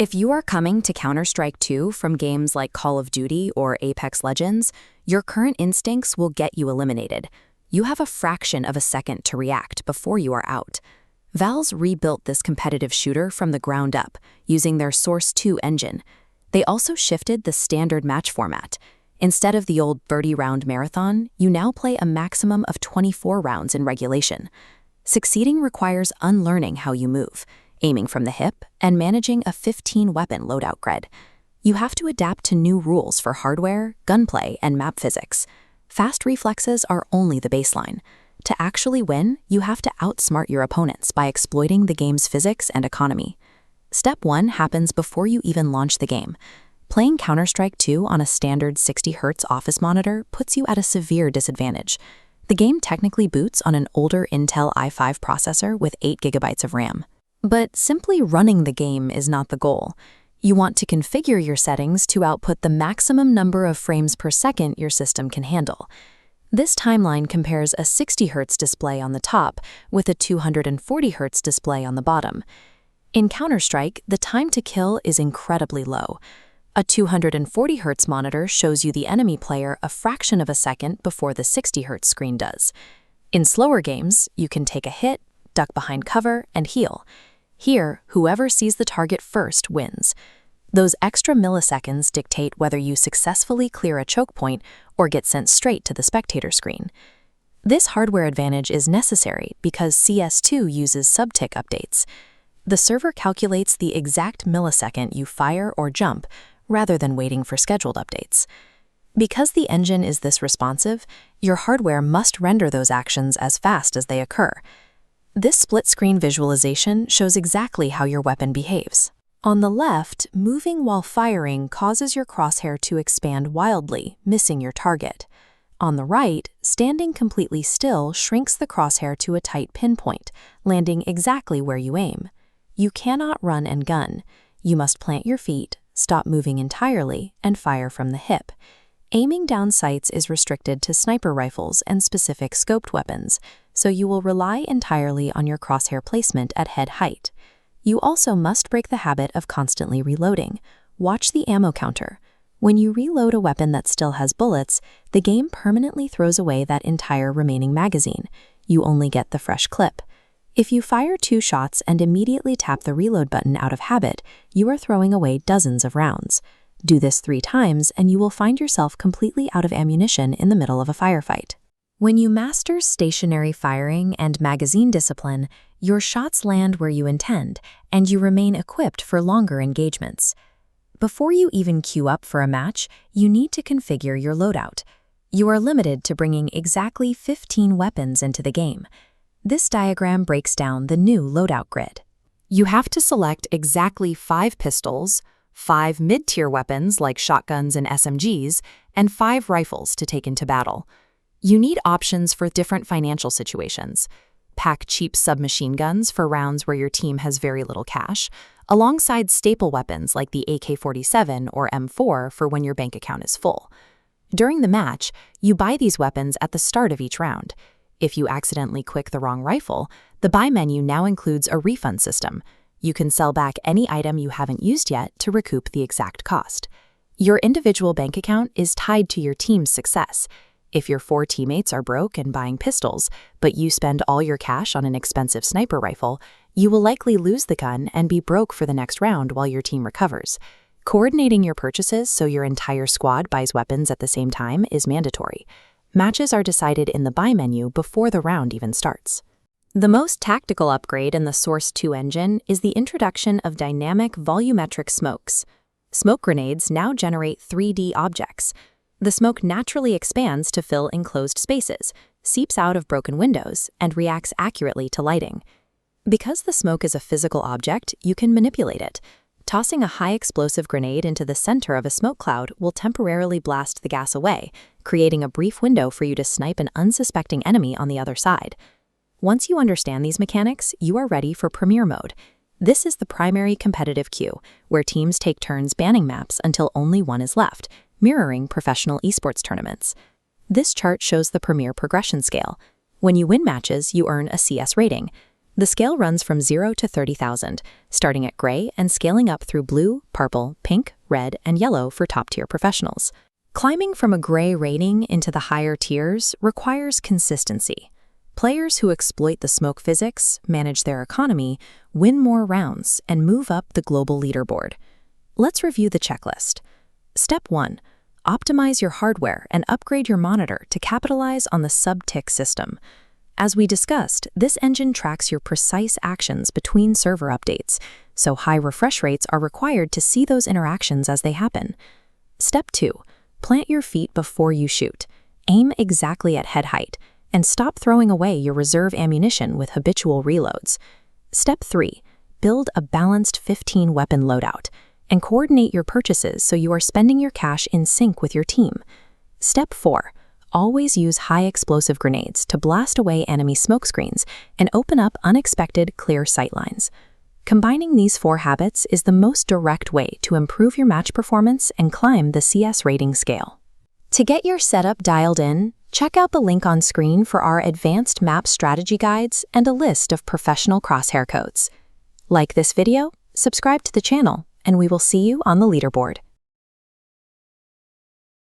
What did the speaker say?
If you are coming to Counter-Strike 2 from games like Call of Duty or Apex Legends, your current instincts will get you eliminated. You have a fraction of a second to react before you are out. Valve rebuilt this competitive shooter from the ground up, using their Source 2 engine. They also shifted the standard match format. Instead of the old 30-round marathon, you now play a maximum of 24 rounds in regulation. Succeeding requires unlearning how you move, aiming from the hip, and managing a 15-weapon loadout grid. You have to adapt to new rules for hardware, gunplay, and map physics. Fast reflexes are only the baseline. To actually win, you have to outsmart your opponents by exploiting the game's physics and economy. Step 1 happens before you even launch the game. Playing Counter-Strike 2 on a standard 60Hz office monitor puts you at a severe disadvantage. The game technically boots on an older Intel i5 processor with 8 GB of RAM. But simply running the game is not the goal. You want to configure your settings to output the maximum number of frames per second your system can handle. This timeline compares a 60Hz display on the top with a 240Hz display on the bottom. In Counter-Strike, the time to kill is incredibly low. A 240Hz monitor shows you the enemy player a fraction of a second before the 60Hz screen does. In slower games, you can take a hit, duck behind cover, and heal. Here, whoever sees the target first wins. Those extra milliseconds dictate whether you successfully clear a choke point or get sent straight to the spectator screen. This hardware advantage is necessary because CS2 uses subtick updates. The server calculates the exact millisecond you fire or jump rather than waiting for scheduled updates. Because the engine is this responsive, your hardware must render those actions as fast as they occur. This split-screen visualization shows exactly how your weapon behaves. On the left, moving while firing causes your crosshair to expand wildly, missing your target. On the right, standing completely still shrinks the crosshair to a tight pinpoint, landing exactly where you aim. You cannot run and gun. You must plant your feet, stop moving entirely, and fire from the hip. Aiming down sights is restricted to sniper rifles and specific scoped weapons, so you will rely entirely on your crosshair placement at head height. You also must break the habit of constantly reloading. Watch the ammo counter. When you reload a weapon that still has bullets, the game permanently throws away that entire remaining magazine. You only get the fresh clip. If you fire 2 shots and immediately tap the reload button out of habit, you are throwing away dozens of rounds. Do this 3 times and you will find yourself completely out of ammunition in the middle of a firefight. When you master stationary firing and magazine discipline, your shots land where you intend, and you remain equipped for longer engagements. Before you even queue up for a match, you need to configure your loadout. You are limited to bringing exactly 15 weapons into the game. This diagram breaks down the new loadout grid. You have to select exactly 5 pistols, 5 mid-tier weapons like shotguns and SMGs, and 5 rifles to take into battle. You need options for different financial situations. Pack cheap submachine guns for rounds where your team has very little cash, alongside staple weapons like the AK-47 or M4 for when your bank account is full. During the match, you buy these weapons at the start of each round. If you accidentally click the wrong rifle, the buy menu now includes a refund system. You can sell back any item you haven't used yet to recoup the exact cost. Your individual bank account is tied to your team's success. If your 4 teammates are broke and buying pistols, but you spend all your cash on an expensive sniper rifle, you will likely lose the gun and be broke for the next round while your team recovers. Coordinating your purchases so your entire squad buys weapons at the same time is mandatory. Matches are decided in the buy menu before the round even starts. The most tactical upgrade in the Source 2 engine is the introduction of dynamic volumetric smokes. Smoke grenades now generate 3D objects. The smoke naturally expands to fill enclosed spaces, seeps out of broken windows, and reacts accurately to lighting. Because the smoke is a physical object, you can manipulate it. Tossing a high-explosive grenade into the center of a smoke cloud will temporarily blast the gas away, creating a brief window for you to snipe an unsuspecting enemy on the other side. Once you understand these mechanics, you are ready for Premier Mode. This is the primary competitive queue, where teams take turns banning maps until only one is left, mirroring professional esports tournaments. This chart shows the Premier progression scale. When you win matches, you earn a CS rating. The scale runs from 0 to 30,000, starting at gray and scaling up through blue, purple, pink, red, and yellow for top-tier professionals. Climbing from a gray rating into the higher tiers requires consistency. Players who exploit the smoke physics, manage their economy, win more rounds, and move up the global leaderboard. Let's review the checklist. Step 1. Optimize your hardware and upgrade your monitor to capitalize on the sub-tick system. As we discussed, this engine tracks your precise actions between server updates, so high refresh rates are required to see those interactions as they happen. Step 2. Plant your feet before you shoot. Aim exactly at head height, and stop throwing away your reserve ammunition with habitual reloads. Step 3. Build a balanced 15-weapon loadout, and coordinate your purchases so you are spending your cash in sync with your team. Step 4. Always use high-explosive grenades to blast away enemy smoke screens and open up unexpected, clear sightlines. Combining these 4 habits is the most direct way to improve your match performance and climb the CS rating scale. To get your setup dialed in, check out the link on screen for our advanced map strategy guides and a list of professional crosshair codes. Like this video, subscribe to the channel, and we will see you on the leaderboard.